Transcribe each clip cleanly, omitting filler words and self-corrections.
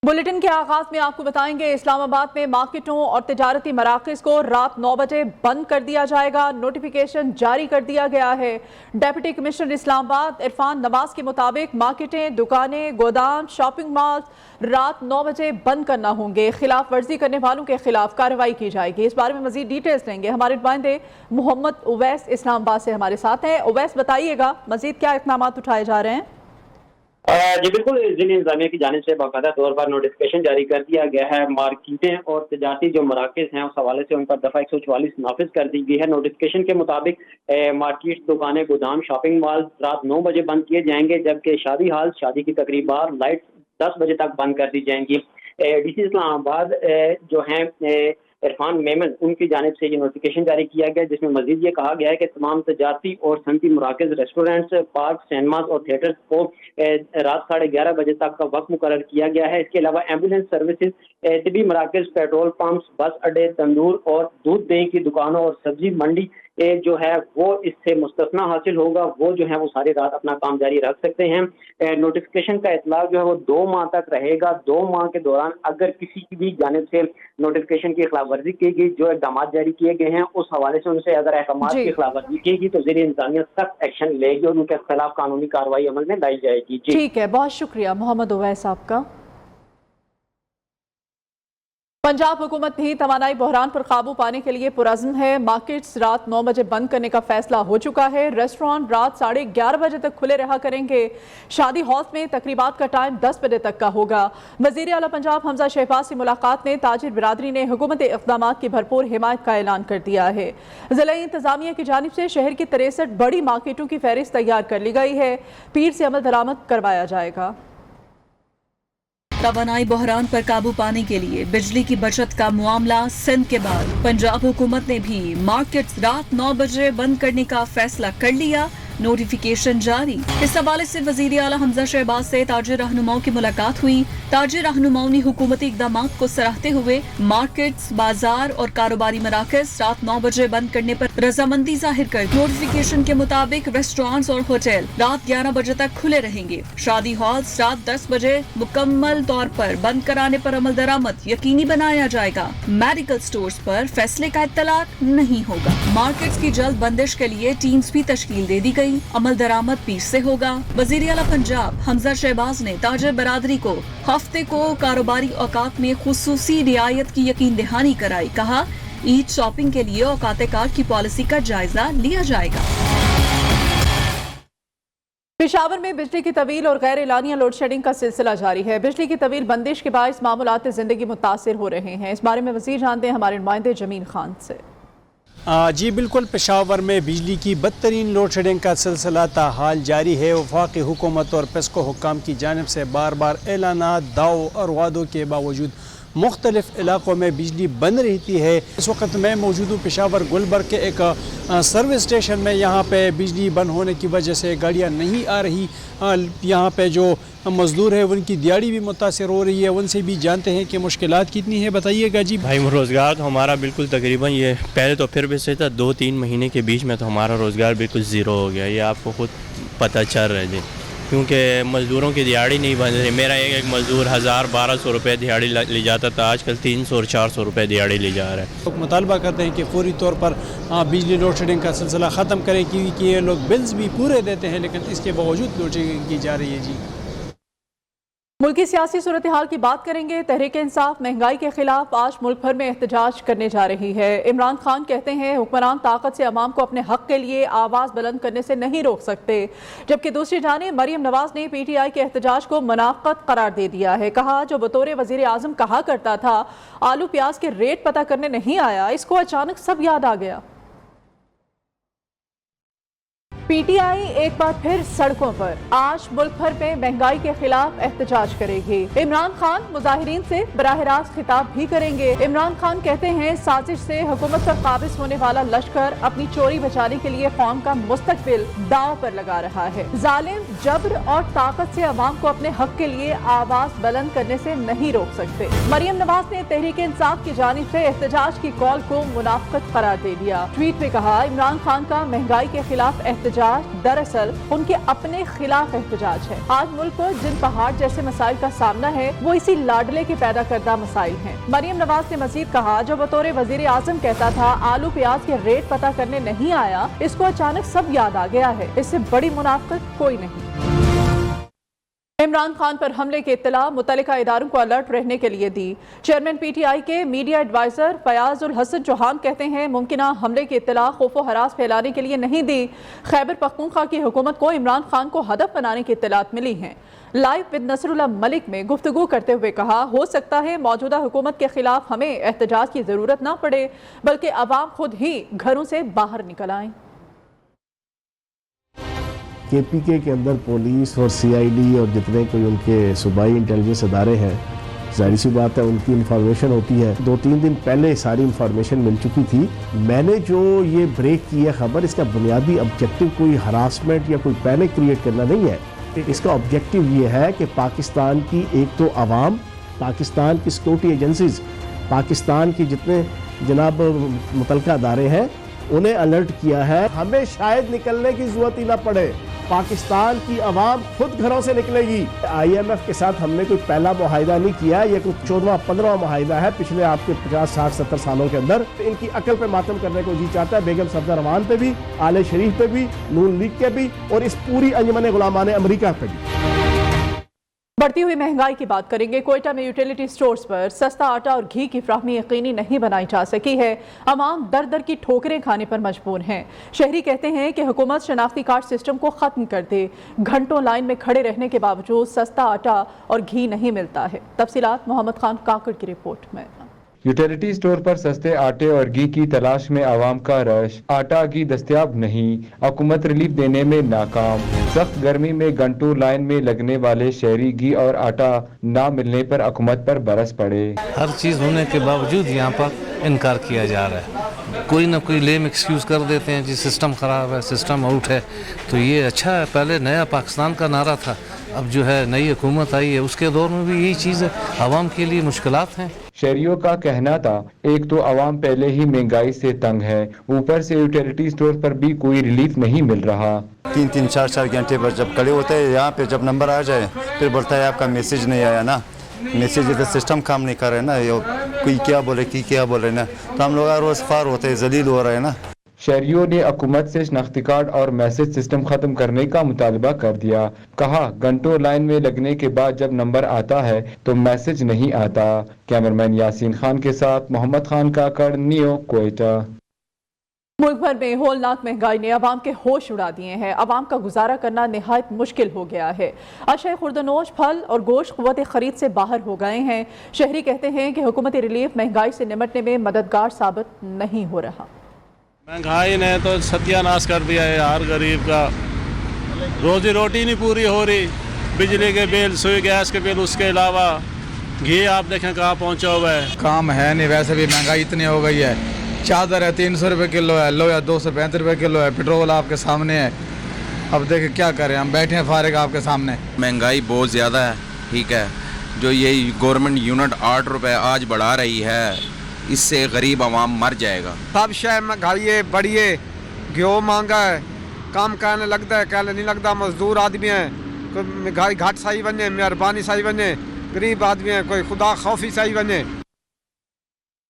Bulletin के आगाज में आपको बताएंगे इस्लाम आबाद में मार्केटों और तिजारती मराकज़ को रात 9 बजे बंद कर दिया जाएगा। नोटिफिकेशन जारी कर दिया गया है। डेप्यूटी कमिश्नर इस्लाम आबाद इरफान नवाज के मुताबिक मार्केटें, दुकानें, गोदाम, शॉपिंग मॉल रात 9 बजे बंद करना होंगे। खिलाफ वर्जी करने वालों के खिलाफ कार्रवाई की जाएगी। इस बारे में मजीद डिटेल्स लेंगे हमारे नुमाइंदे मोहम्मद उवैस इस्लाम आबाद से हमारे साथ हैं। उवैस, बताइएगा मजीद क्या इक़दाम उठाए जा रहे हैं? जी बिल्कुल, ज़िला इंतज़ामिया की जानिब से बाकायदा तौर पर नोटिफिकेशन जारी कर दिया गया है। मार्केटें और तजारती जो मराकज़ हैं उस हवाले से उन पर दफ़ा 144 नाफिज कर दी गई है। नोटिफिकेशन के मुताबिक मार्केट, दुकानें, गोदाम, शॉपिंग मॉल रात 9 बजे बंद किए जाएंगे, जबकि शादी हाल, शादी की तकरीबात, लाइट 10 बजे तक बंद कर दी जाएंगी। DC इस्लामाबाद जो हैं इरफान मेमन, उनकी जानिब से ये नोटिफिकेशन जारी किया गया, जिसमें मजीद ये कहा गया है कि तमाम तजारती और सनती मराकज़, रेस्टोरेंट्स, पार्क, सिनेमाज और थिएटर्स को रात 11:30 बजे तक का वक्त मुकर्रर किया गया है। इसके अलावा एम्बुलेंस सर्विसेज, तिबी मराकज़, पेट्रोल पंप्स, बस अड्डे, तंदूर और दूध दही की दुकानों और सब्जी मंडी जो है वो इससे मुस्तस्ना हासिल होगा। वो जो है वो सारी रात अपना काम जारी रख सकते हैं। नोटिफिकेशन का इतलाक जो है वो 2 माह तक रहेगा। 2 माह के दौरान अगर किसी की भी जानिब से नोटिफिकेशन की खिलाफ वर्जी की गई, जो इक़दाम जारी किए गए हैं उस हवाले से उनसे अगर अहकाम की खिलाफ वर्जी की गई तो ज़िला इंतज़ामिया सख्त एक्शन लेगी और उनके खिलाफ कानूनी कार्रवाई अमल में लाई जाएगी। ठीक है, बहुत शुक्रिया मोहम्मद उवैस आपका। पंजाब हुकूमत भी तवानाई बहरान पर काबू पाने के लिए पुरज़्म है। मार्केट्स रात 9 बजे बंद करने का फैसला हो चुका है। रेस्टोरेंट रात 11:30 बजे तक खुले रहा करेंगे। शादी हॉल्स में तकरीबात का टाइम 10 बजे तक का होगा। वज़ीर आला पंजाब हमजा शहबाज से मुलाकात में ताजिर बिरादरी ने हुकूमत इक़दाम की भरपूर हिमायत का ऐलान कर दिया है। ज़िला इंतज़ामिया की जानिब से शहर की 63 बड़ी मार्केटों की फहरिस्त तैयार कर ली गई है। पीर से अमल दरामद करवाया जाएगा। तवानाई बहरान पर काबू पाने के लिए बिजली की बचत का मामला सिंध के बाद पंजाब हुकूमत ने भी मार्केट्स रात 9 बजे बंद करने का फैसला कर लिया। नोटिफिकेशन जारी। इस हवाले से वज़ीर आला हमजा शहबाज से ताजिर रहनुमाओं की मुलाकात हुई। ताजिर रहनुमाओं ने हुकूमती इक़दामात को सराहते हुए मार्केट्स, बाजार और कारोबारी मराकज़ रात 9 बजे बंद करने पर रजामंदी जाहिर कर दी। नोटिफिकेशन के मुताबिक रेस्टोरेंट्स और होटल रात 11 बजे तक खुले रहेंगे। शादी हॉल्स रात 10 बजे मुकम्मल तौर पर बंद कराने पर अमल दरामद यकीनी बनाया जाएगा। मेडिकल स्टोर्स पर फैसले का इत्तलाक नहीं होगा। मार्केट्स की जल्द बंदिश के लिए टीम्स भी तश्कील दे दी गई। अमल दरामद पीर से होगा। वज़ीर आला पंजाब हमजा शहबाज ने ताजिर बरादरी को हफ्ते को कारोबारी औकात में खुसूसी रियायत की यकीन दहानी कराई। कहा, ईद शॉपिंग के लिए औकात कार की पॉलिसी का जायजा लिया जाएगा। पेशावर में बिजली की तवील और गैर एलानिया लोड शेडिंग का सिलसिला जारी है। बिजली की तवील बंदिश के बायस मामूलात जिंदगी मुतासिर हो रहे हैं। इस बारे में मज़ीद जानते हैं हमारे नुमाइंदे जमीन खान से। जी बिल्कुल, पेशावर में बिजली की बदतरीन लोड शेडिंग का सिलसिला ताहाल जारी है। वफाकी हुकूमत और पेस्को हुक्काम की जानिब से बार बार ऐलानात, दावों और वादों के बावजूद मुख्तलिफ इलाकों में बिजली बंद रहती है। इस वक्त मैं मौजूद हूँ पेशावर गुलबर्ग के एक सर्विस स्टेशन में। यहाँ पे बिजली बंद होने की वजह से गाड़ियाँ नहीं आ रही। यहाँ पे जो मज़दूर है उनकी दिहाड़ी भी मुतासर हो रही है। उनसे भी जानते हैं कि मुश्किलात कितनी है। बताइएगा जी। भाई, रोज़गार तो हमारा बिल्कुल तकरीबन ये पहले तो फिर भी सही था, 2-3 महीने के बीच में तो हमारा रोज़गार बिल्कुल ज़ीरो हो गया। ये आपको खुद पता चल रहा है जी, क्योंकि मज़दूरों की दिहाड़ी नहीं बन रही। मेरा एक मज़दूर 1000-1200 रुपये दिहाड़ी ले जाता था, आजकल 300 और 400 रुपये दिहाड़ी ले जा रहा है। लोग मुतालबा करते हैं कि फौरी तौर पर बिजली लोड शेडिंग का सिलसिला ख़त्म करें, क्योंकि ये लोग बिल्स भी पूरे देते हैं, लेकिन इसके बावजूद लोड शेडिंग की जा रही है जी। मुल्की सियासी सूरत हाल की बात करेंगे। तहरीक इंसाफ महंगाई के खिलाफ आज मुल्क भर में एहतजाज करने जा रही है। इमरान खान कहते हैं हुक्मरान ताकत से अवाम को अपने हक के लिए आवाज़ बुलंद करने से नहीं रोक सकते, जबकि दूसरी जानिब मरियम नवाज ने PTI के एहतजाज को मुनाफ़त करार दे दिया है। कहा, जो बतौर वज़ीर आज़म कहा करता था आलू प्याज के रेट पता करने नहीं आया, इसको अचानक सब याद आ गया। PTI एक बार फिर सड़कों पर। आज मुल्क भर में महंगाई के खिलाफ एहतजाज करेगी। इमरान खान मुजाहिरीन से बराह रास्त खिताब भी करेंगे। इमरान खान कहते हैं साजिश से हुकूमत पर काबिज होने वाला लश्कर अपनी चोरी बचाने के लिए कौम का मुस्तकबिल दांव पर लगा रहा है। जालिम जब्र और ताकत से अवाम को अपने हक के लिए आवाज बुलंद करने से नहीं रोक सकते। मरियम नवाज ने तहरीक इंसाफ की जानिब से एहतजाज की कॉल को मुनाफिकत करार दे दिया। ट्वीट में कहा, इमरान खान का महंगाई के खिलाफ एहतजाज احتجاج दरअसल उनके अपने खिलाफ एहतजाज है। आज मुल्क को जिन पहाड़ जैसे मसाइल का सामना है वो इसी लाडले के पैदा करदा मसाइल हैं। मरियम नवाज ने मजीद कहा, जो बतौर वजीर आजम कहता था आलू प्याज के रेट पता करने नहीं आया, इसको अचानक सब याद आ गया है। इससे बड़ी मुनाफिकत कोई नहीं। इमरान खान पर हमले की इत्तला मुतल्लिका इदारों को अलर्ट रहने के लिए दी। चेयरमैन पीटीआई के मीडिया एडवाइजर फयाज उल हसन चौहान कहते हैं मुमकिना हमले की इत्तला खौफ व हरास फैलाने के लिए नहीं दी। खैबर पख्तूनख्वा की हुकूमत को इमरान खान को हदफ बनाने की इत्तलात मिली हैं। लाइव विद नसरुल्लाह मलिक में गुफ्तगू करते हुए कहा, हो सकता है मौजूदा हुकूमत के खिलाफ हमें एहतजाज की जरूरत ना पड़े, बल्कि अवाम खुद ही घरों से बाहर निकल आएं। KPK के अंदर पुलिस और CID और जितने कोई उनके सूबाई इंटेलिजेंस अदारे हैं, जाहिर सी बात है उनकी इंफॉर्मेशन होती है। 2-3 दिन पहले सारी इंफॉर्मेशन मिल चुकी थी। मैंने जो ये ब्रेक की है खबर, इसका बुनियादी ऑब्जेक्टिव कोई हरासमेंट या कोई पैनिक क्रिएट करना नहीं है। इसका ऑब्जेक्टिव ये है कि पाकिस्तान की एक तो आवाम, पाकिस्तान की सिक्योरिटी एजेंसीज, पाकिस्तान की जितने जनाब मुतल्लिका अदारे हैं उन्हें अलर्ट किया है, हमें शायद निकलने की जरूरत ही ना पड़े, पाकिस्तान की आवाम खुद घरों से निकलेगी। IMF के साथ हमने कोई पहला मुआहिदा नहीं किया, ये कोई 14वां-15वां मुआहिदा है पिछले आपके 50, 60, 70 सालों के अंदर। इनकी अकल पे मातम करने को जी चाहता है, बेगम सफदर रहमान पे भी, आले शरीफ पे भी, नून लीग के भी और इस पूरी अंजुमन गुलामान अमेरिका पे भी। बढ़ती हुई महंगाई की बात करेंगे। कोयटा में यूटिलिटी स्टोर्स पर सस्ता आटा और घी की फ्राहमी यकीनी नहीं बनाई जा सकी है। अवाम दर दर की ठोकरें खाने पर मजबूर हैं। शहरी कहते हैं कि हुकूमत शनाख्ती कार्ड सिस्टम को ख़त्म कर दे। घंटों लाइन में खड़े रहने के बावजूद सस्ता आटा और घी नहीं मिलता है। तफसीलात मोहम्मद खान काकड़ की रिपोर्ट में। यूटिलिटी स्टोर पर सस्ते आटे और घी की तलाश में आवाम का रश। आटा घी दस्तयाब नहीं, हुकूमत रिलीफ देने में नाकाम। सख्त गर्मी में घंटों लाइन में लगने वाले शहरी घी और आटा ना मिलने पर हुकूमत पर बरस पड़े। हर चीज़ होने के बावजूद यहाँ पर इनकार किया जा रहा है। कोई ना कोई लेम एक्सक्यूज कर देते हैं, जी सिस्टम ख़राब है, सिस्टम आउट है। तो ये अच्छा है, पहले नया पाकिस्तान का नारा था, अब जो है नई हुकूमत आई है उसके दौर में भी यही चीज़ है। आवाम के लिए मुश्किलात हैं। शहरियों का कहना था, एक तो आवाम पहले ही महंगाई से तंग है, ऊपर से यूटिलिटी स्टोर पर भी कोई रिलीफ नहीं मिल रहा। 3-3, 4-4 घंटे पर जब खड़े होते हैं यहाँ पे, जब नंबर आ जाए फिर बोलता है आपका मैसेज नहीं आया ना। मैसेज इधर सिस्टम काम नहीं कर रहे ना, ये कोई क्या बोले कि क्या बोले ना, तो हम लोग रोज़ ख्वार होते हैं, जलील हो रहे हैं ना। शहरियों ने हुकूमत से शनाख्ती कार्ड और मैसेज सिस्टम खत्म करने का मुतालबा कर दिया। कहा, घंटों लाइन में लगने के बाद जब नंबर आता है तो मैसेज नहीं आता। कैमरामैन यासीन खान के साथ मोहम्मद खान काकड़, नियो, कोयटा। मुल्क भर में होलनाक महंगाई ने अवाम के होश उड़ा दिए हैं। अवाम का गुजारा करना निहायत मुश्किल हो गया है। अशय खुर्दनोश, फल और गोश्त क़ुव्वत खरीद से बाहर हो गए हैं। शहरी कहते हैं कि हुकूमती रिलीफ महंगाई से निमटने में मददगार साबित नहीं हो रहा। महंगाई ने तो सत्यानाश कर दिया है हर गरीब का। रोजी रोटी नहीं पूरी हो रही, बिजली के बिल, सुई गैस के बिल, उसके अलावा घी आप देखें कहाँ पहुँचा हुआ है। काम है नहीं, वैसे भी महंगाई इतनी हो गई है। चादर है 300 रुपये किलो है, लोहा 235 रुपये किलो है, पेट्रोल आपके सामने है। अब देखें क्या करें, हम बैठे हैं फारिग आपके सामने। महंगाई बहुत ज़्यादा है, ठीक है। जो ये गवर्नमेंट यूनिट 8 रुपये आज बढ़ा रही है, इससे गरीब आवाम मर जाएगा। सब शहर महंगाई है, बढ़िए, घ्यो महंगा है, काम करने लगता है, कहने नहीं लगता। मजदूर आदमी है, कोई महंगाई घाट सही बने, मेहरबानी सही बने, गरीब आदमी है, कोई खुदा खौफी सही बने।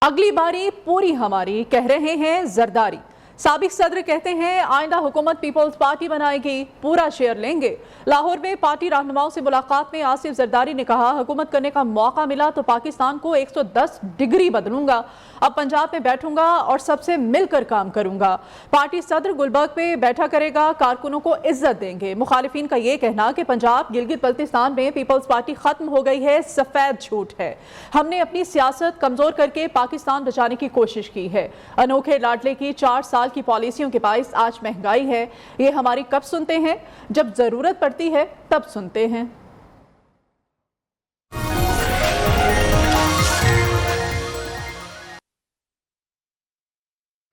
अगली बारी पूरी हमारी, कह रहे हैं जरदारी। साबिक सदर कहते हैं आइंदा हुकूमत पीपल्स पार्टी बनाएगी, पूरा शेयर लेंगे। लाहौर में पार्टी रहनुमाओं से मुलाकात में आसिफ जरदारी ने कहा, हुकूमत करने का मौका मिला तो पाकिस्तान को 110 डिग्री बदलूंगा। अब पंजाब में बैठूंगा और सबसे मिलकर काम करूंगा। पार्टी सदर गुलबर्ग पे बैठा करेगा, कारकुनों को इज्जत देंगे। मुखालिफिन का ये कहना कि पंजाब गिलगित बल्तिस्तान में पीपल्स पार्टी खत्म हो गई है, सफेद झूठ है। हमने अपनी सियासत कमजोर करके पाकिस्तान बचाने की कोशिश की है। अनोखे लाडले की 4 साल की पॉलिसियों के बाइस आज महंगाई है। ये हमारी कब सुनते हैं? जब जरूरत पड़ती है तब सुनते हैं।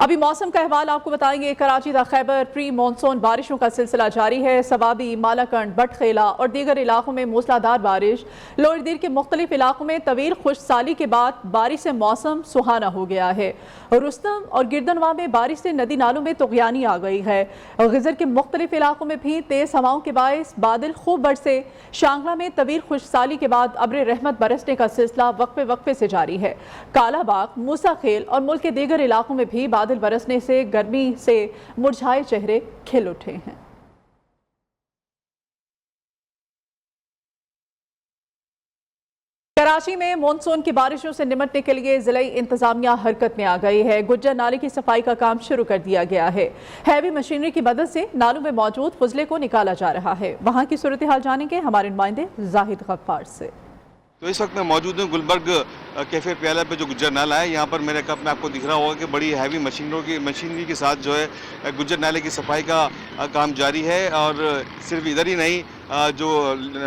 अभी मौसम का अहवाल आपको बताएंगे। कराची दा खैबर प्री मानसून बारिशों का सिलसिला जारी है। सवाबी, मालाकंड, बटखेला और दीगर इलाकों में मूसलाधार बारिश। लोअर दीर के मुख्तलिफ इलाकों में तवील खुशसाली के बाद बारिश से मौसम सुहाना हो गया है। रुस्तम और गिरदनवा में बारिश से नदी नालों में तुग़यानी आ गई है। गिज़र के मुख्तलिफ इलाकों में भी तेज़ हवाओं के बायस बादल खूब बरसे। शांगला में तवील खुशसाली के बाद अब्र रहमत बरसने का सिलसिला वक्फे वक्फे से जारी है। कालाबाग, मूसा खेल और मुल्क के दीगर इलाकों में भी बादल बरसने से गर्मी से मुरझाए चेहरे खिल उठे हैं। कराची में मानसून की बारिशों से निपटने के लिए ज़िलाई इंतजामिया हरकत में आ गई है। गुज्जर नाले की सफाई का काम शुरू कर दिया गया है। हैवी मशीनरी की मदद से नालों में मौजूद फुजले को निकाला जा रहा है। वहां की सूरत हाल जानेंगे हमारे नुमाइंदे जाहिद गफ्फार से। तो इस वक्त मैं मौजूद हूँ गुलबर्ग कैफ़े प्याला पे जो गुज्जर नाला है। यहाँ पर मेरे कप में आपको दिख रहा होगा कि बड़ी हैवी मशीनरी के साथ जो है गुज्जर नाले की सफाई का काम जारी है। और सिर्फ इधर ही नहीं, जो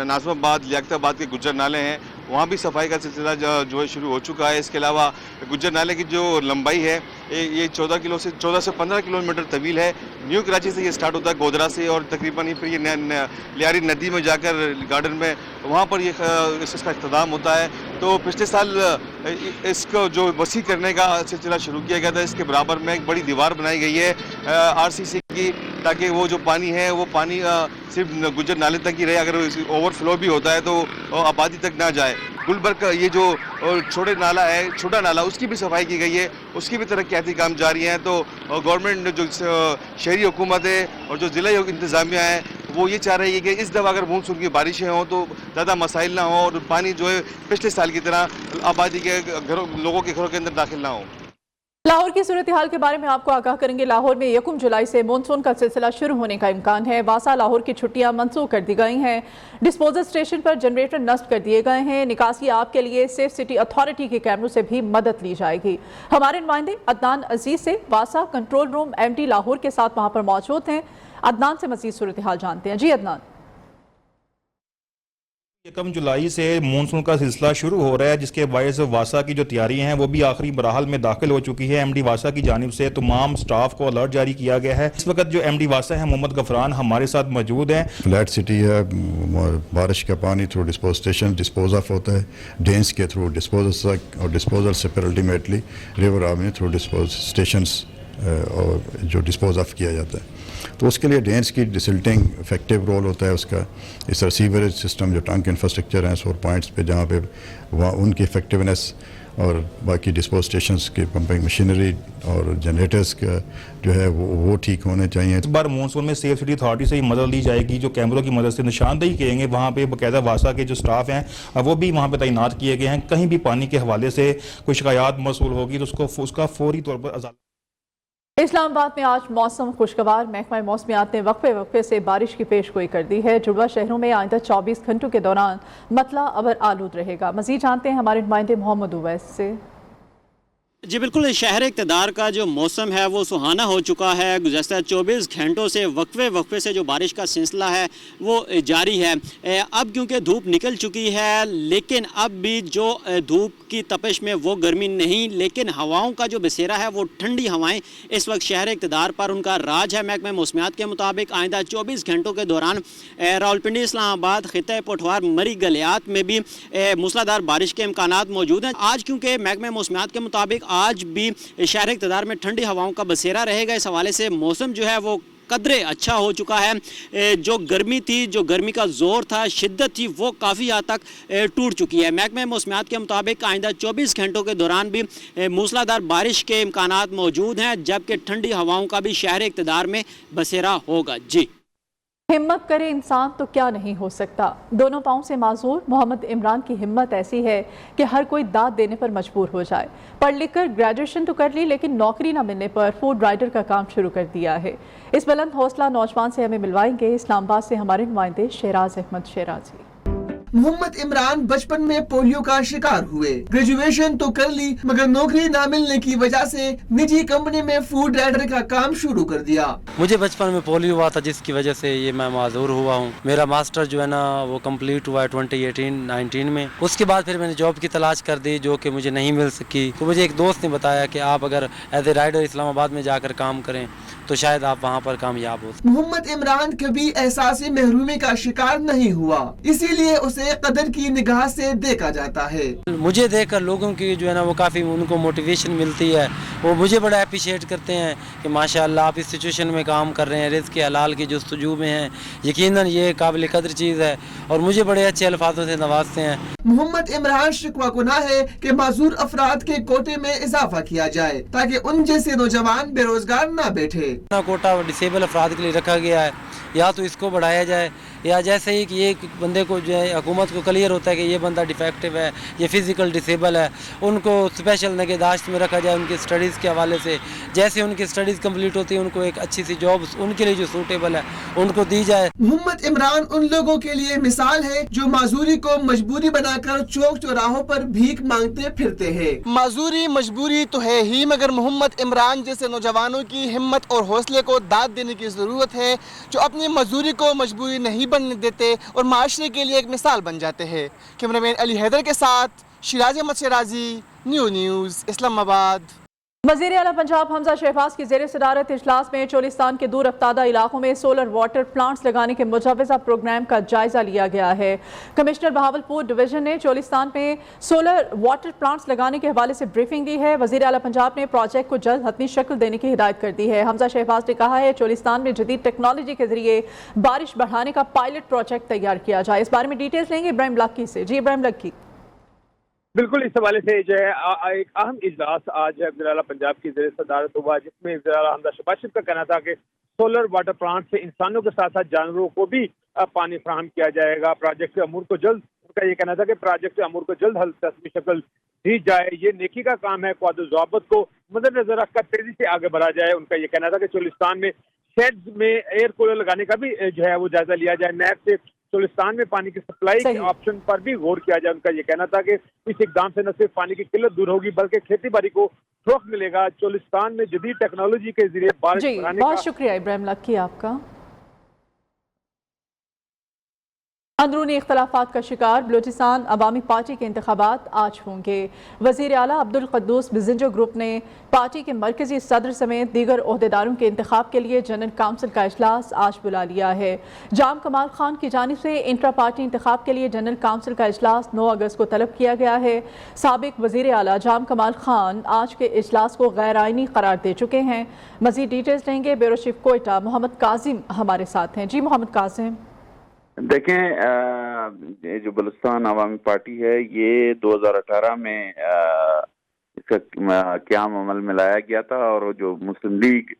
नाज़िमाबाद, लियाकताबाद के गुज्जर नाले हैं वहाँ भी सफाई का सिलसिला जो है शुरू हो चुका है। इसके अलावा गुज्जर नाले की जो लंबाई है ये 14 से 15 किलोमीटर तवील है। न्यू कराची से ये स्टार्ट होता है गोदरा से और तकरीबन फिर ये लियारी नदी में जाकर गार्डन में वहाँ पर ये इसका इख्तिताम होता है। तो पिछले साल इसको जो वसी करने का सिलसिला शुरू किया गया था। इसके बराबर में एक बड़ी दीवार बनाई गई है RCC की, ताकि वो जो पानी है वो पानी सिर्फ गुज्जर नाले तक ही रहे। अगर ओवरफ्लो भी होता है तो आबादी तक ना जाए। गुलबर्ग का ये जो छोटा नाला उसकी भी सफाई की गई है, उसकी भी तरक्याती काम जारी हैं। तो गवर्नमेंट जो शहरी हुकूमत है और जो ज़िला इंतज़ामिया है वो ये चाह रही है कि इस दफ़ा अगर मानसून की बारिशें हों तो ज़्यादा मसाइल ना हो और पानी जो है पिछले साल की तरह आबादी के लोगों के घरों के अंदर दाखिल ना हो। लाहौर की सूरत हाल के बारे में आपको आगाह करेंगे। लाहौर में 1 जुलाई से मानसून का सिलसिला शुरू होने का इम्कान है। वासा लाहौर की छुट्टियां मंसूख कर दी गई हैं। डिस्पोजल स्टेशन पर जनरेटर नस्ब कर दिए गए हैं। निकासी आप के लिए सेफ सिटी अथॉरिटी के कैमरों से भी मदद ली जाएगी। हमारे नुमाइंदे अदनान अजीज से वासा कंट्रोल रूम MD लाहौर के साथ वहां पर मौजूद हैं। अदनान से मजीद सूरत हाल जानते हैं। जी अदनान। 1 जुलाई से मानसून का सिलसिला शुरू हो रहा है, जिसके बायस वासा की जो तैयारी हैं वो भी आखिरी मराहल में दाखिल हो चुकी है। MD वासा की जानिब से तमाम स्टाफ को अलर्ट जारी किया गया है। इस वक्त जो MD वासा है मोहम्मद गफरान हमारे साथ मौजूद हैं। फ्लैट सिटी है, बारिश का पानी through dispose station dispose of होता है, ड्रेन्स के थ्रू डिस्पोजल और डिस्पोजल से फिर ultimately river army through dispose stations और जो डिस्पोज ऑफ किया जाता है। तो उसके लिए ड्रेन्स की डिसिल्टिंग इफेक्टिव रोल होता है उसका। इस रिसीवरेज सिस्टम जो टैंक इंफ्रास्ट्रक्चर हैं 100 पॉइंट्स पे जहाँ पे वहाँ उनकी इफेक्टिवनेस और बाकी डिस्पोज स्टेशंस की पंपिंग मशीनरी और जनरेटर्स का जो है वो ठीक होने चाहिए। इस बार मानसून में सेफ सिटी अथॉरिटी से ही मदद ली जाएगी, जो कैमरों की मदद से निशानदेही करेंगे। वहाँ पे बाकायदा वासा के जो स्टाफ हैं वो भी वहाँ पे तैनात किए गए हैं। कहीं भी पानी के हवाले से कोई शिकायत मौसूल होगी तो उसका फौरी तौर पर इस्लामाबाद में आज मौसम खुशगवार। महकमा मौसमियात ने वक्फे वक्फे से बारिश की पेशगोई कर दी है। जुड़वा शहरों में आइंदा 24 घंटों के दौरान मतला अबर आलूद रहेगा। मजीद जानते हैं हमारे नुमाइंदे मोहम्मद उवैस से। जी बिल्कुल, शहर इक़्तिदार का जो मौसम है वो सुहाना हो चुका है। गुज़श्ता 24 घंटों से वक्फे वक्फे से जो बारिश का सिलसिला है वो जारी है। अब क्योंकि धूप निकल चुकी है, लेकिन अब भी जो धूप की तपिश में वो गर्मी नहीं, लेकिन हवाओं का जो बसेरा है वो ठंडी हवाएं इस वक्त शहर इक़्तिदार पर उनका राज है। महकमा मौसमियात के मुताबिक आइंदा 24 घंटों के दौरान रावलपिंडी, इस्लामाबाद, खित्ता पठवार, मरी, गलियात में भी मूसलाधार बारिश के इम्कानात मौजूद हैं। आज क्योंकि महकमा मौसमियात के मुताबिक आज भी शहर इक़्तिदार में ठंडी हवाओं का बसेरा रहेगा। इस हवाले से मौसम जो है वो कदरे अच्छा हो चुका है। जो गर्मी थी, जो गर्मी का ज़ोर था, शिद्दत थी, वो काफ़ी हद तक टूट चुकी है। महकमा मौसमियात के मुताबिक आइंदा 24 घंटों के दौरान भी मूसलाधार बारिश के इम्कानात मौजूद हैं, जबकि ठंडी हवाओं का भी शहर इक़्तिदार में बसेरा होगा। जी, हिम्मत करे इंसान तो क्या नहीं हो सकता। दोनों पाँव से माजूर मोहम्मद इमरान की हिम्मत ऐसी है कि हर कोई दाद देने पर मजबूर हो जाए। पढ़ लिख कर ग्रेजुएशन तो कर ली, लेकिन नौकरी ना मिलने पर फूड राइडर का काम शुरू कर दिया है। इस बुलंद हौसला नौजवान से हमें मिलवाएंगे इस्लामाबाद से हमारे नुमाइंदे शहराज अहमद शेराजी। मोहम्मद इमरान बचपन में पोलियो का शिकार हुए। ग्रेजुएशन तो कर ली मगर नौकरी न मिलने की वजह से निजी कंपनी में फूड राइडर का काम शुरू कर दिया। मुझे बचपन में पोलियो हुआ था जिसकी वजह से ये मैं माजूर हुआ हूँ। मेरा मास्टर जो है ना वो कंप्लीट हुआ है 2018-19 में। उसके बाद फिर मैंने जॉब की तलाश कर दी जो कि मुझे नहीं मिल सकी। तो मुझे एक दोस्त ने बताया कि आप अगर एज ए राइडर इस्लामाबाद में जाकर काम करें तो शायद आप वहाँ पर कामयाब हो। मोहम्मद इमरान कभी एहसासी महरूमी का शिकार नहीं हुआ, इसीलिए उसे कदर की निगाह से देखा जाता है। मुझे देखकर लोगों की जो है ना वो काफ़ी उनको मोटिवेशन मिलती है। वो मुझे बड़ा अप्रिशिएट करते हैं कि माशाअल्लाह आप इस सिचुएशन में काम कर रहे हैं, रिज़्क़ के हलाल की जस्तजू में हैं। यकीनन ये काबिल कदर चीज़ है और मुझे बड़े अच्छे अल्फाजों से नवाजते हैं। मोहम्मद इमरान शिकवा गुनाह है कि माजूर अफराद के कोटे में इजाफा किया जाए ताकि उन जैसे नौजवान बेरोजगार न बैठे। कोटा डिसेबल अफराद के लिए रखा गया है, या तो इसको बढ़ाया जाए या जैसे ही कि ये बंदे को जो है हुकूमत को क्लियर होता है कि ये बंदा डिफेक्टिव है, ये फिजिकल डिसेबल है, उनको स्पेशल निगहदाश्त में रखा जाए उनकी स्टडीज़ के हवाले से। जैसे उनकी स्टडीज़ कंप्लीट होती है उनको एक अच्छी सी जॉब उनके लिए जो सूटेबल है उनको दी जाए। मोहम्मद इमरान उन लोगों के लिए मिसाल है जो माजूरी को मजबूरी बनाकर चौक चौराहों पर भीख मांगते फिरते हैं। माजूरी मजबूरी तो है ही मगर मोहम्मद इमरान जैसे नौजवानों की हिम्मत और हौसले को दाद देने की जरूरत है जो अपनी मजदूरी को मजबूरी नहीं बनने देते और माशरे के लिए एक मिसाल बन जाते हैं। कैमरामैन अली हैदर के साथ शिराज अहमद शिराजी, न्यूज़ इस्लामाबाद। वज़ीर आला पंजाब हमजा शहबाज की ज़ेर सदारत इजलास में चोलिस्तान के दूर अफ्तादा इलाकों में सोलर वाटर प्लांट्स लगाने के मुजव्वज़ा प्रोग्राम का जायज़ा लिया गया है। कमिश्नर बहावलपुर डिवीज़न ने चोलिस्तान में सोलर वाटर प्लांट्स लगाने के हवाले से ब्रीफिंग दी है। वज़ीर आला पंजाब ने प्रोजेक्ट को जल्द हतमी शक्ल देने की हिदायत कर दी है। हमजा शहबाज ने कहा है चोलिस्तान में जदीद टेक्नोलॉजी के जरिए बारिश बढ़ाने का पायलट प्रोजेक्ट तैयार किया जाए। इस बारे में डिटेल्स लेंगे इब्राहिम लक्की से। जी इब्राहिम लक्की। बिल्कुल, इस हवाले से जो है एक अहम इजलास आज वज़ीर आला पंजाब की ज़ेर सदारत हुआ जिसमें वज़ीर आला हमजा शहबाज का कहना था कि सोलर वाटर प्लांट से इंसानों के साथ साथ जानवरों को भी पानी फराहम किया जाएगा। प्रोजेक्ट अमूर को जल्द, उनका ये कहना था कि प्रोजेक्ट अमूर को जल्द हतमी शक्ल दी जाए। ये नेकी का काम है, क़वाद ज़वाबत को मद्देनज़र रखकर तेजी से आगे बढ़ा जाए। उनका ये कहना था कि चोलिस्तान में शेड्स में एयर कूलर लगाने का भी जो है वो जायजा लिया जाए। नहर से चोलिस्तान में पानी की सप्लाई के ऑप्शन पर भी गौर किया जाए। उनका ये कहना था कि इस इकदाम से न सिर्फ पानी की किल्लत दूर होगी बल्कि खेती बाड़ी को फ़रोग़ मिलेगा। चोलिस्तान में जदीद टेक्नोलॉजी के जरिए बारिश बढ़ाने का। बहुत शुक्रिया इब्राहिम लक्की आपका। अंदरूनी इख्तलाफात का शिकार बलूचिस्तान अवामी पार्टी के इंतखाबात आज होंगे। वज़ीर आला अब्दुल क़ुद्दूस बिज़िंजो ग्रुप ने पार्टी के मरकज़ी सदर समेत दीगर ओहदेदारों के इंतखाब के लिए जनरल काउंसिल का इजलास आज बुला लिया है। जाम कमाल खान की जानिब से इंट्रा पार्टी इंतखाब के लिए जनरल काउंसिल का इजलास 9 अगस्त को तलब किया गया है। साबिक वज़ीर आला जाम कमाल खान आज के इजलास को गैर आइनी करार दे चुके हैं। मज़ीद डिटेल्स लेंगे ब्यूरो चीफ कोयटा मोहम्मद काजिम हमारे साथ हैं। जी मोहम्मद काजिम। देखें, ये जो बलूचिस्तान अवामी पार्टी है ये 2018 में इसका क़याम अमल में लाया गया था और जो मुस्लिम लीग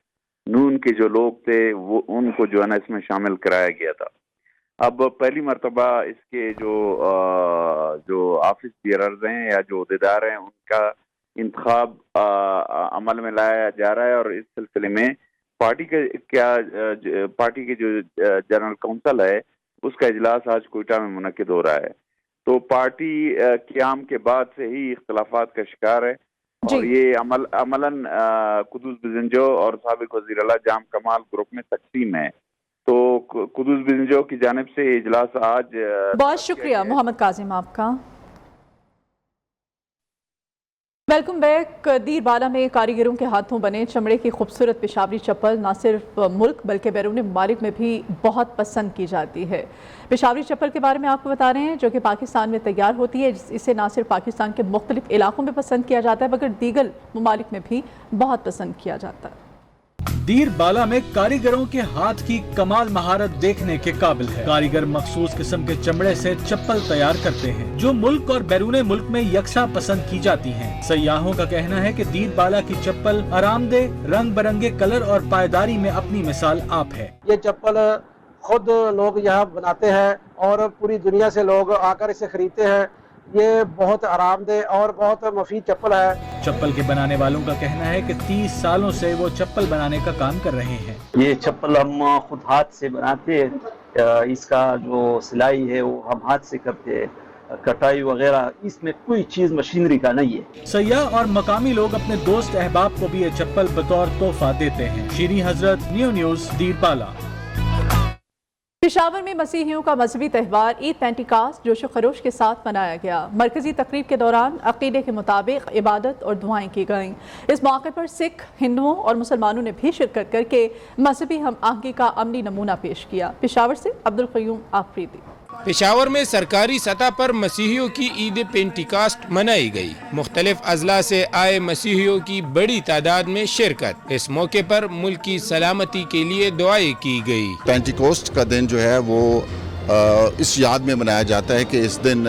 नून के जो लोग थे वो उनको जो है ना इसमें शामिल कराया गया था। अब पहली मर्तबा इसके जो ऑफिस बियरर्स हैं या जो अहदेदार हैं उनका इंतखाब अमल में लाया जा रहा है और इस सिलसिले में पार्टी के जो जनरल काउंसिल है उसका इजलास आज कोयटा में मुनक्किद हो रहा है। तो पार्टी क़याम के बाद से ही इख्तलाफात का शिकार है और ये अमलन कुद्दूस बिज़िंजो और साबिक वज़ीर आला जाम कमाल ग्रुप में तकसीम है। तो कुद्दूस बिज़िंजो की जानिब से इजलास आज। बहुत शुक्रिया मोहम्मद काजिम आपका। Welcome back. दीरबाला में कारीगरों के हाथों बने चमड़े की खूबसूरत पेशावरी चप्पल न सिर्फ मुल्क बल्कि बैरून ममालिक में भी बहुत पसंद की जाती है। पेशावरी चप्पल के बारे में आपको बता रहे हैं जो कि पाकिस्तान में तैयार होती है। इसे न सिर्फ पाकिस्तान के मुख्तलिफ इलाकों में पसंद किया जाता है बल्कि दीगर ममालिक में भी बहुत पसंद किया जाता है। दीरबाला में कारीगरों के हाथ की कमाल महारत देखने के काबिल है। कारीगर मखसूस किस्म के चमड़े से चप्पल तैयार करते हैं जो मुल्क और बैरून मुल्क में यकसा पसंद की जाती हैं। सयाहों का कहना है कि दीरबाला की चप्पल आरामदेह, रंग बिरंगे कलर और पायदारी में अपनी मिसाल आप है। ये चप्पल खुद लोग यहाँ बनाते हैं और पूरी दुनिया से लोग आकर इसे खरीदते हैं। ये बहुत आरामदेह और बहुत मुफीद चप्पल है। चप्पल के बनाने वालों का कहना है कि 30 सालों से वो चप्पल बनाने का काम कर रहे हैं। ये चप्पल हम खुद हाथ से बनाते हैं। اس کا جو سلائی ہے وہ ہم ہاتھ سے کرتے ہیں، کٹائی وغیرہ اس میں کوئی چیز مشینری کا نہیں ہے۔ سیاح اور مقامی لوگ اپنے دوست احباب کو بھی یہ چپل بطور تحفہ دیتے ہیں۔ شیریں حضرت، نیو نیوز، دیر بالا۔ پشاور میں مسیحیوں کا مذہبی تہوار عید پینٹیکاسٹ جوش و خروش کے ساتھ منایا گیا۔ مرکزی تقریب کے دوران عقیدے کے مطابق عبادت اور دعائیں کی گئیں۔ اس موقع پر سکھ، ہندوؤں اور مسلمانوں نے بھی شرکت کر کے مذہبی ہم آہنگی کا عملی نمونہ پیش کیا۔ پشاور سے عبدالقیوم آفریدی۔ پشاور میں سرکاری سطح پر مسیحیوں کی عید پینٹیکاسٹ منائی گئی۔ مختلف اضلاع سے آئے مسیحیوں کی بڑی تعداد میں شرکت۔ اس موقع پر ملک کی سلامتی کے لیے دعائیں کی گئی۔ پینٹیکوسٹ کا دن جو ہے وہ اس یاد میں منایا جاتا ہے کہ اس دن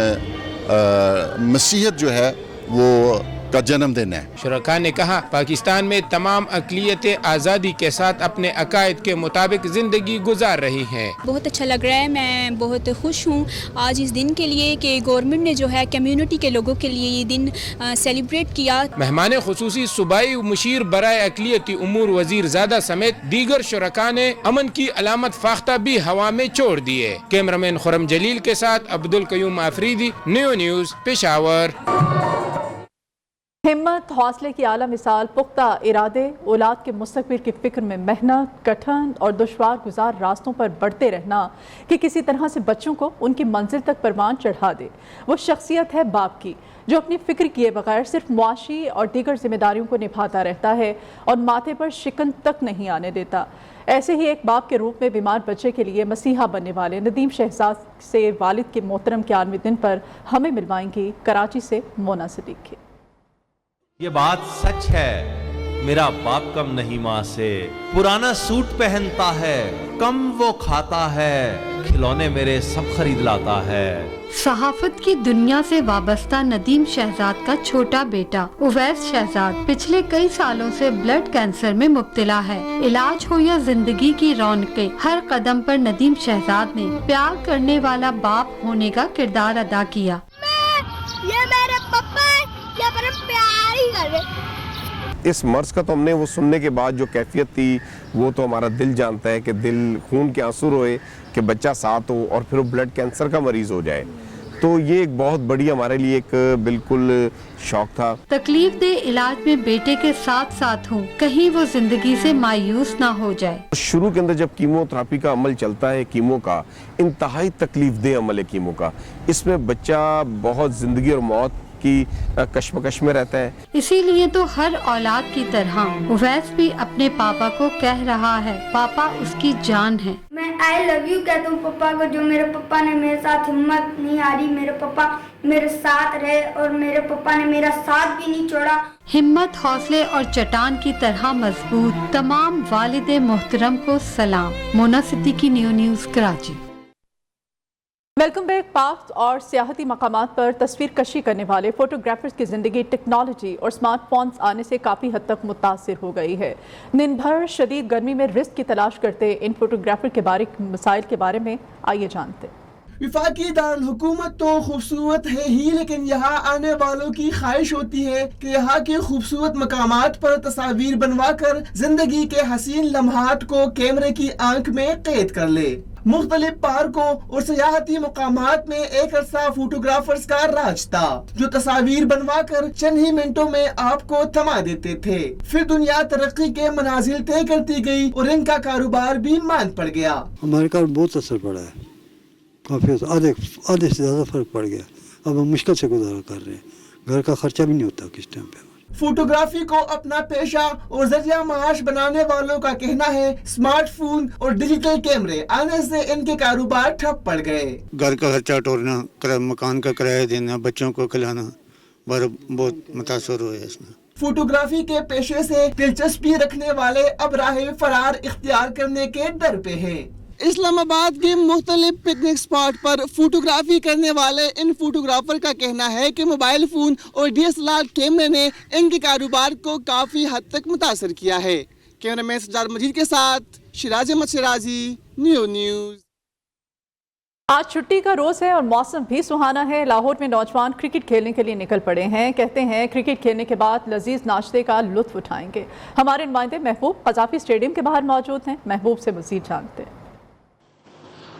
مسیحیت جو ہے وہ کا جنم دن ہے۔ شرکاء نے کہا پاکستان میں تمام اقلیتیں آزادی کے ساتھ اپنے عقائد کے مطابق زندگی گزار رہی ہیں۔ بہت اچھا لگ رہا ہے، میں بہت خوش ہوں آج اس دن کے لیے کہ گورنمنٹ نے جو ہے کمیونٹی کے لوگوں کے لیے یہ دن سیلیبریٹ کیا۔ مہمان خصوصی صوبائی مشیر برائے اقلیتی امور وزیر زادہ سمیت دیگر شرکاء نے امن کی علامت فاختہ بھی ہوا میں چھوڑ دیے۔ کیمرامین خرم جلیل کے ساتھ عبدالقیوم آفریدی، نیو نیوز، پشاور۔ ہمت، حوصلے کی اعلیٰ مثال، پختہ ارادے، اولاد کے مستقبل کی فکر میں محنت، کٹھن اور دشوار گزار راستوں پر بڑھتے رہنا کہ کسی طرح سے بچوں کو ان کی منزل تک پروان چڑھا دے، وہ شخصیت ہے باپ کی جو اپنی فکر کیے بغیر صرف معاشی اور دیگر ذمہ داریوں کو نبھاتا رہتا ہے اور ماتھے پر شکن تک نہیں آنے دیتا۔ ایسے ہی ایک باپ کے روپ میں بیمار بچے کے لیے مسیحا بننے والے ندیم شہزاد سے والد کے محترم کے 91 دن پر ہمیں ملوائیں گی کراچی سے مونا صدیقی۔ یہ بات سچ ہے، میرا باپ کم نہیں ماں سے، پرانا سوٹ پہنتا ہے، کم وہ کھاتا ہے، کھلونے میرے سب خرید لاتا ہے۔ صحافت کی دنیا سے وابستہ ندیم شہزاد کا چھوٹا بیٹا اویس شہزاد پچھلے کئی سالوں سے بلڈ کینسر میں مبتلا ہے۔ علاج ہو یا زندگی کی رونقیں، ہر قدم پر ندیم شہزاد نے پیار کرنے والا باپ ہونے کا کردار ادا کیا۔ یہ میرے پپا ہے، یہ پر پیار ہی کر رہے۔ اس مرض کا تو ہم نے وہ سننے کے بعد جو کیفیت تھی وہ تو ہمارا دل جانتا ہے کہ دل خون کے آنسو روئے کہ بچہ ساتھ ہو اور پھر وہ بلڈ کینسر کا مریض ہو جائے، تو یہ ایک بہت بڑی ہمارے لیے ایک بالکل شوق تھا۔ تکلیف دہ علاج میں بیٹے کے ساتھ ساتھ ہوں، کہیں وہ زندگی سے مایوس نہ ہو جائے۔ شروع کے اندر جب کیمو تھراپی کا عمل چلتا ہے، کیمو کا انتہائی تکلیف دہ عمل ہے کیمو کا، اس میں بچہ بہت زندگی اور موت کی کشمکش میں رہتا ہے۔ اسی لیے تو ہر اولاد کی طرح اویس بھی اپنے پاپا کو کہہ رہا ہے پاپا اس کی جان ہے۔ میں آئی لو یو کہتا ہوں پپا کو، جو میرے پپا نے میرے ساتھ ہمت نہیں ہاری، میرے پپا میرے ساتھ رہے اور میرے پپا نے میرا ساتھ بھی نہیں چھوڑا۔ ہمت، حوصلے اور چٹان کی طرح مضبوط تمام والد محترم کو سلام۔ Mona Siddiqui, neo news, Karachi. Welcome back. پاک اور سیاحتی مقامات پر تصویر کشی کرنے والے فوٹوگرافرز کی زندگی ٹیکنالوجی اور سمارٹ فونز آنے سے کافی حد تک متاثر ہو گئی ہے۔ دن بھر شدید گرمی میں رزق کی تلاش کرتے ان فوٹوگرافر کے مسائل کے بارے میں آئیے جانتے ہیں۔ وفاقی دارالحکومت تو خوبصورت ہے ہی، لیکن یہاں آنے والوں کی خواہش ہوتی ہے کہ یہاں کے خوبصورت مقامات پر تصاویر بنوا کر زندگی کے حسین لمحات کو کیمرے کی آنکھ میں قید کر لے۔ مختلف پارکوں اور سیاحتی مقامات میں ایک عرصہ فوٹوگرافرز کا راج تھا جو تصاویر بنوا کر چند ہی منٹوں میں آپ کو تھما دیتے تھے۔ پھر دنیا ترقی کے منازل طے کرتی گئی اور ان کا کاروبار بھی ماند پڑ گیا۔ ہمارے کار بہت اثر پڑا ہے، کافی آدھے سے زیادہ فرق پڑ گیا۔ اب ہم مشکل سے گزارا کر رہے ہیں، گھر کا خرچہ بھی نہیں ہوتا کس ٹائم پہ۔ فوٹوگرافی کو اپنا پیشہ اور ذریعہ معاش بنانے والوں کا کہنا ہے اسمارٹ فون اور ڈیجیٹل کیمرے آنے سے ان کے کاروبار ٹھپ پڑ گئے۔ گھر کا خرچہ ٹورنا، مکان کا کرایہ دینا، بچوں کو کھلانا، بہت متاثر ہوئے اس میں۔ فوٹوگرافی کے پیشے سے دلچسپی رکھنے والے اب راہ فرار اختیار کرنے کے در پہ ہیں۔ اسلام آباد کے مختلف پکنک اسپاٹ پر فوٹوگرافی کرنے والے ان فوٹوگرافر کا کہنا ہے کہ موبائل فون اور DSLR کیمرے نے ان کے کاروبار کو کافی حد تک متاثر کیا ہے۔ کیمرہ مین سجاد مجید کے ساتھ شراز احمد شرازی، نیو نیوز۔ آج چھٹی کا روز ہے اور موسم بھی سہانا ہے۔ لاہور میں نوجوان کرکٹ کھیلنے کے لیے نکل پڑے ہیں۔ کہتے ہیں کرکٹ کھیلنے کے بعد لذیذ ناشتے کا لطف اٹھائیں گے۔ ہمارے نمائندے محبوب قذافی اسٹیڈیم کے باہر موجود ہیں، محبوب سے مزید جانتے ہیں۔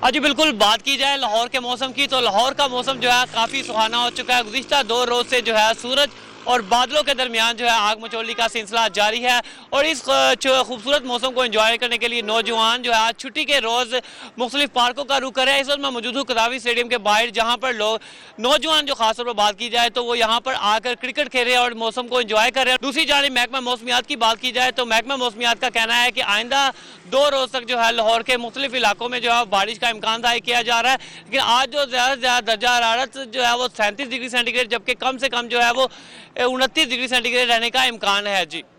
جی بالکل بات کی جائے لاہور کے موسم کی تو لاہور کا موسم جو ہے کافی سہانا ہو چکا ہے. گزشتہ 2 روز سے جو ہے سورج اور بادلوں کے درمیان جو ہے آگ مچولی کا سلسلہ جاری ہے اور اس خوبصورت موسم کو انجوائے کرنے کے لیے نوجوان جو ہے آج چھٹی کے روز مختلف پارکوں کا رخ کر رہے ہیں. اس وقت میں موجود ہوں قذافی اسٹیڈیم کے باہر جہاں پر لوگ نوجوان جو خاص طور پر بات کی جائے تو وہ یہاں پر آ کر کرکٹ کھیل رہے ہیں اور موسم کو انجوائے کر رہے ہیں. دوسری جانب محکمہ موسمیات کی بات کی جائے تو محکمہ موسمیات کا کہنا ہے کہ آئندہ 2 روز تک جو ہے لاہور کے مختلف علاقوں میں جو ہے بارش کا امکان ظاہر کیا جا رہا ہے. لیکن آج جو زیادہ سے زیادہ درجہ حرارت جو ہے وہ 37 ڈگری سینٹی گریڈ جبکہ کم سے کم جو ہے وہ 29 ڈگری سینٹی گریڈ رہنے کا امکان ہے. جی